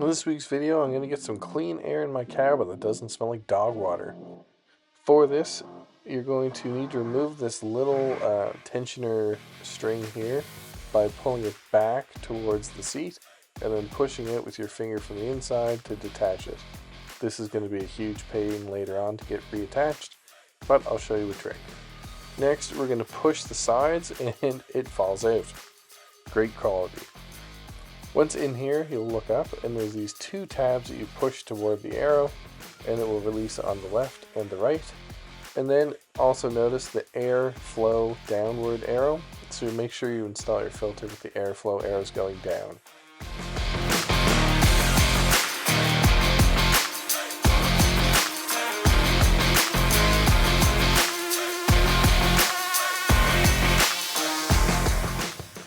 In this week's video, I'm going to get some clean air in my cabin that doesn't smell like dog water. For this, you're going to need to remove this little tensioner string here by pulling it back towards the seat and then pushing it with your finger from the inside to detach it. This is going to be a huge pain later on to get reattached, but I'll show you a trick. Next, we're going to push the sides and it falls out. Great quality. Once in here, you'll look up and there's these two tabs that you push toward the arrow and it will release on the left and the right. And then also notice the airflow downward arrow. So make sure you install your filter with the airflow arrows going down.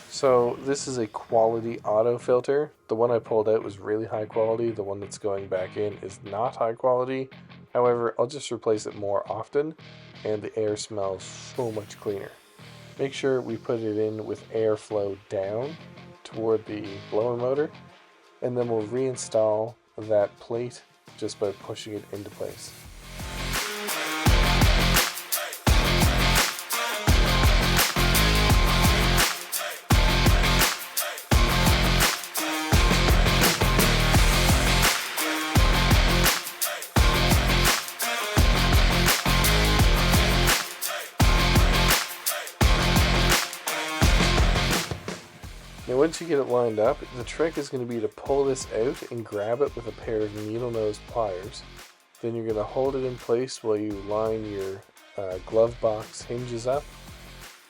So this is a quality auto filter. The one I pulled out was really high quality. The one that's going back in is not high quality. However, I'll just replace it more often and the air smells so much cleaner. Make sure we put it in with airflow down toward the blower motor, and then we'll reinstall that plate just by pushing it into place. Now once you get it lined up, the trick is going to be to pull this out and grab it with a pair of needle nose pliers. Then you're going to hold it in place while you line your glove box hinges up.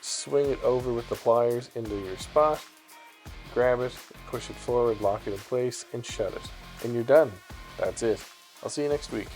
Swing it over with the pliers into your spot, grab it, push it forward, lock it in place, and shut it. And you're done. That's it. I'll see you next week.